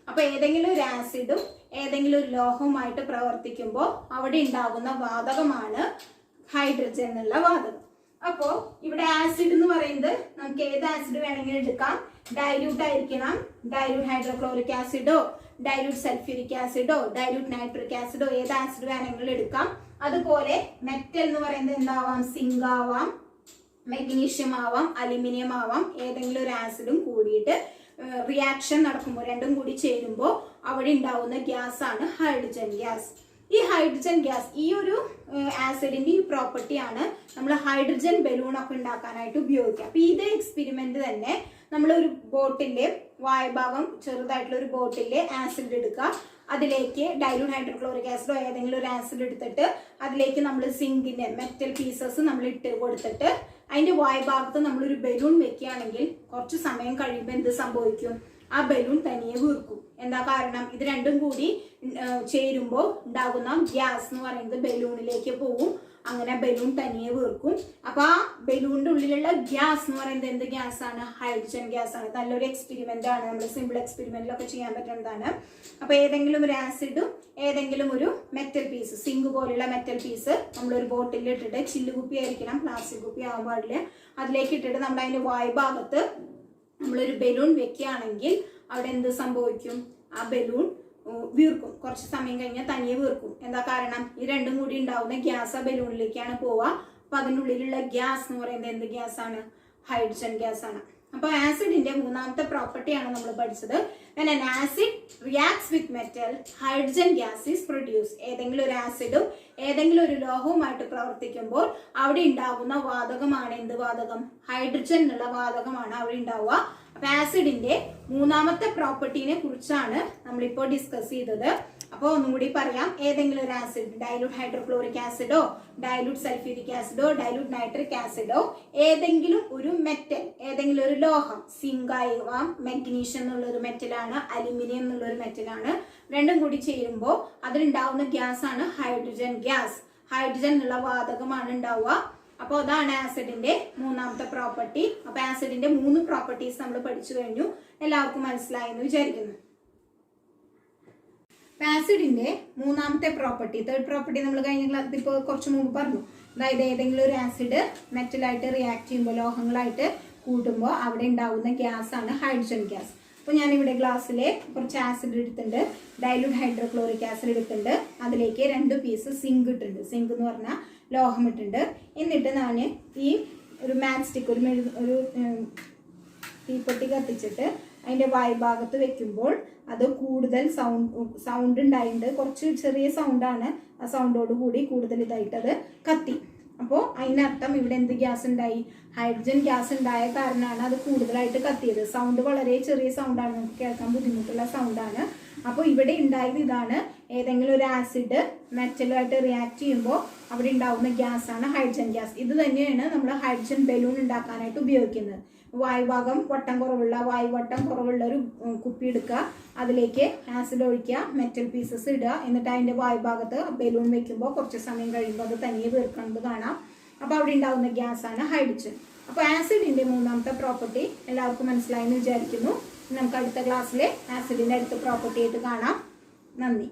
Speaker 1: അപ്പൊ ഏതെങ്കിലും ഒരു ആസിഡും ഏതെങ്കിലും ഒരു ലോഹവുമായിട്ട് പ്രവർത്തിക്കുമ്പോൾ അവിടെ ഉണ്ടാകുന്ന വാതകമാണ് ഹൈഡ്രജൻ എന്നുള്ള വാതകം. അപ്പോ ഇവിടെ ആസിഡ് എന്ന് പറയുന്നത് നമുക്ക് ഏത് ആസിഡ് വേണമെങ്കിലും എടുക്കാം. ഡൈല്യൂട്ട് ആയിരിക്കണം. ഡൈല്യൂട്ട് ഹൈഡ്രോക്ലോറിക് ആസിഡോ ഡൈല്യൂട്ട് സൾഫ്യൂരിക് ആസിഡോ ഡൈല്യൂട്ട് നൈട്രിക് ആസിഡോ ഏത് ആസിഡ് വേണമെങ്കിലും എടുക്കാം. അതുപോലെ മെറ്റൽ എന്ന് പറയുന്നത് എന്താവാം? സിങ്ക് ആവാം, മെഗ്നീഷ്യം ആവാം, അലുമിനിയം ആവാം. ഏതെങ്കിലും ഒരു ആസിഡും കൂടിയിട്ട് റിയാക്ഷൻ നടക്കുമ്പോൾ രണ്ടും കൂടി ചേരുമ്പോൾ അവിടെ ഉണ്ടാവുന്ന ഗ്യാസ് ആണ് ഹൈഡ്രജൻ ഗ്യാസ്. ഈ ഹൈഡ്രജൻ ഗ്യാസ്, ഈ ഒരു ആസിഡിന്റെ ഈ പ്രോപ്പർട്ടിയാണ് നമ്മൾ ഹൈഡ്രജൻ ബലൂൺ ഒക്കെ ഉണ്ടാക്കാനായിട്ട് ഉപയോഗിക്കുക. അപ്പൊ ഇതേ എക്സ്പെരിമെന്റ് തന്നെ നമ്മൾ ഒരു ബോട്ടിലെ വായുഭാഗം ചെറുതായിട്ടുള്ള ഒരു ബോട്ടിലെ ആസിഡ് എടുക്കുക, അതിലേക്ക് ഡൈല്യൂട്ട് ഹൈഡ്രോക്ലോറിക് ആസിഡോ ഏതെങ്കിലും ഒരു ആസിഡ് എടുത്തിട്ട് അതിലേക്ക് നമ്മൾ സിങ്കിന്റെ മെറ്റൽ പീസസ് നമ്മൾ ഇട്ട് കൊടുത്തിട്ട് അതിന്റെ വായുഭാഗത്ത് നമ്മളൊരു ബലൂൺ വെക്കുകയാണെങ്കിൽ കുറച്ച് സമയം കഴിയുമ്പോൾ എന്ത് സംഭവിക്കും? ആ ബലൂൺ തനിയെ വീർക്കും. എന്താ കാരണം? ഇത് രണ്ടും കൂടി ചേരുമ്പോൾ ഉണ്ടാകുന്ന ഗ്യാസ് എന്ന് പറയുന്നത് ബലൂണിലേക്ക് പോവും. അങ്ങനെ ബലൂൺ തനിയെ വീർക്കും. അപ്പൊ ആ ബലൂണിന്റെ ഉള്ളിലുള്ള ഗ്യാസ് എന്ന് പറയുന്നത് എന്ത് ഗ്യാസ് ആണ്? ഹൈഡ്രജൻ ഗ്യാസ് ആണ്. നല്ലൊരു എക്സ്പെരിമെന്റ് ആണ്. നമ്മൾ സിമ്പിൾ എക്സ്പെരിമെന്റിലൊക്കെ ചെയ്യാൻ പറ്റുന്നതാണ്. അപ്പൊ ഏതെങ്കിലും ഒരു ആസിഡും ഏതെങ്കിലും ഒരു മെറ്റൽ പീസ്, സിങ്ക് പോലുള്ള മെറ്റൽ പീസ് നമ്മളൊരു ബോട്ടിൽ ഇട്ടിട്ട്, ചില്ലുകുപ്പി ആയിരിക്കണം, പ്ലാസ്റ്റിക് കുപ്പി ആവാൻ പാടില്ല, അതിലേക്ക് ഇട്ടിട്ട് നമ്മൾ അതിന്റെ വായുഭാഗത്ത് നമ്മളൊരു ബലൂൺ വെക്കുകയാണെങ്കിൽ അവിടെ എന്ത് സംഭവിക്കും? ആ ബലൂൺ വീർക്കും. കുറച്ച് സമയം കഴിഞ്ഞാൽ തനിയെ വീർക്കും. എന്താ കാരണം? ഈ രണ്ടും കൂടി ഉണ്ടാവുന്ന ഗ്യാസ് ആ ബലൂണിലേക്കാണ് പോവുക. അപ്പൊ അതിനുള്ളിലുള്ള ഗ്യാസ് എന്ന് പറയുന്നത് എന്ത് ഗ്യാസ് ആണ്? ഹൈഡ്രജൻ ഗ്യാസ് ആണ്. അപ്പൊ ആസിഡിന്റെ മൂന്നാമത്തെ പ്രോപ്പർട്ടിയാണ് നമ്മൾ പഠിച്ചത്. When an acid reacts with metal, hydrogen gas is produced. ഏതെങ്കിലും ഒരു ആസിഡും ഏതെങ്കിലും ഒരു ലോഹവുമായിട്ട് പ്രവർത്തിക്കുമ്പോൾ അവിടെ ഉണ്ടാകുന്ന വാതകമാണ് എന്ത് വാതകം? ഹൈഡ്രജൻ എന്നുള്ള വാതകമാണ് അവിടെ ഉണ്ടാവുക. അപ്പൊ ആസിഡിന്റെ മൂന്നാമത്തെ പ്രോപ്പർട്ടിനെ കുറിച്ചാണ് നമ്മളിപ്പോൾ ഡിസ്കസ് ചെയ്തത്. അപ്പോൾ ഒന്നും കൂടി പറയാം. ഏതെങ്കിലും ഒരു ആസിഡ്, ഡൈല്യൂട്ട് ഹൈഡ്രോക്ലോറിക് ആസിഡോ ഡൈല്യൂട്ട് സൾഫ്യൂരിക് ആസിഡോ ഡൈല്യൂട്ട് നൈട്രിക് ആസിഡോ ഏതെങ്കിലും ഒരു മെറ്റൽ, ഏതെങ്കിലും ഒരു ലോഹം, സിങ്ക് ആവാം, മെഗ്നീഷ്യം എന്നുള്ള ഒരു മെറ്റലാണ്, അലുമിനിയം എന്നുള്ള ഒരു മെറ്റലാണ്, രണ്ടും കൂടി ചേരുമ്പോൾ അതിലുണ്ടാവുന്ന ഗ്യാസ് ആണ് ഹൈഡ്രജൻ ഗ്യാസ്. ഹൈഡ്രജൻ എന്നുള്ള വാതകമാണ് ഉണ്ടാവുക. അപ്പോൾ അതാണ് ആസിഡിന്റെ മൂന്നാമത്തെ പ്രോപ്പർട്ടി. അപ്പൊ ആസിഡിന്റെ 3 പ്രോപ്പർട്ടീസ് നമ്മൾ പഠിച്ചു കഴിഞ്ഞു. എല്ലാവർക്കും മനസ്സിലായി എന്ന് വിചാരിക്കുന്നു. ആസിഡിന്റെ മൂന്നാമത്തെ പ്രോപ്പർട്ടി, തേർഡ് പ്രോപ്പർട്ടി നമ്മൾ കഴിഞ്ഞ ക്ലാസ്സിൽ ഇപ്പോൾ കുറച്ച് മുമ്പ് പറഞ്ഞു. അതായത് ഏതെങ്കിലും ഒരു ആസിഡ് മെറ്റലായിട്ട് റിയാക്ട് ചെയ്യുമ്പോൾ, ലോഹങ്ങളായിട്ട് കൂട്ടുമ്പോൾ അവിടെ ഉണ്ടാവുന്ന ഗ്യാസ് ആണ് ഹൈഡ്രജൻ ഗ്യാസ്. അപ്പോൾ ഞാനിവിടെ ഗ്ലാസ്സിൽ കുറച്ച് ആസിഡ് എടുത്തിട്ടുണ്ട്, ഡൈല്യൂട്ട് ഹൈഡ്രോക്ലോറിക് ആസിഡ് എടുത്തിട്ടുണ്ട്, അതിലേക്ക് 2 പീസ് സിങ്ക് ഇട്ടിട്ടുണ്ട്. സിങ്ക് എന്ന് പറഞ്ഞാൽ ലോഹം ഇട്ടിട്ടുണ്ട്. എന്നിട്ട് ഞാൻ ഈ ഒരു മാച്ച് സ്റ്റിക്ക്, ഒരു തീപ്പെട്ടി കത്തിച്ചിട്ട് അതിൻ്റെ വായുഭാഗത്ത് വെക്കുമ്പോൾ അത് കൂടുതൽ സൗണ്ട് ഉണ്ടായിട്ടുണ്ട്. കുറച്ച് ചെറിയ സൗണ്ടാണ്. ആ സൗണ്ടോട് കൂടി കൂടുതൽ ഇതായിട്ടത് കത്തി. അപ്പോൾ അതിനർത്ഥം ഇവിടെ എന്ത് ഗ്യാസ് ഉണ്ടായി? ഹൈഡ്രജൻ ഗ്യാസ് ഉണ്ടായ കാരണമാണ് അത് കൂടുതലായിട്ട് കത്തിയത്. സൗണ്ട് വളരെ ചെറിയ സൗണ്ടാണ്, നമുക്ക് കേൾക്കാൻ ബുദ്ധിമുട്ടുള്ള സൗണ്ടാണ്. അപ്പോൾ ഇവിടെ ഉണ്ടായത് ഇതാണ്. ഏതെങ്കിലും ഒരു ആസിഡ് മെറ്റലുമായിട്ട് റിയാക്ട് ചെയ്യുമ്പോൾ അവിടെ ഉണ്ടാവുന്ന ഗ്യാസ് ആണ് ഹൈഡ്രജൻ ഗ്യാസ്. ഇത് തന്നെയാണ് നമ്മൾ ഹൈഡ്രജൻ ബലൂൺ ഉണ്ടാക്കാനായിട്ട് ഉപയോഗിക്കുന്നത്. വായുഭാഗം വട്ടം കുറവുള്ള, വായുവട്ടം കുറവുള്ള ഒരു കുപ്പി എടുക്കുക, അതിലേക്ക് ആസിഡ് ഒഴിക്കുക, മെറ്റൽ പീസസ് ഇടുക, എന്നിട്ട് അതിൻ്റെ വായുഭാഗത്ത് ബലൂൺ വെക്കുമ്പോൾ കുറച്ച് സമയം കഴിയുമ്പോൾ അത് തനിയെ വീർക്കുന്നത് കാണാം. അപ്പോൾ അവിടെ ഉണ്ടാകുന്ന ഗ്യാസ് ആണ് ഹൈഡ്രജൻ. അപ്പോൾ ആസിഡിന്റെ മൂന്നാമത്തെ പ്രോപ്പർട്ടി എല്ലാവർക്കും മനസ്സിലായെന്ന് വിചാരിക്കുന്നു. നമുക്ക് അടുത്ത ക്ലാസ്സിലെ ആസിഡിന്റെ അടുത്ത പ്രോപ്പർട്ടി ആയിട്ട് കാണാം. നന്ദി.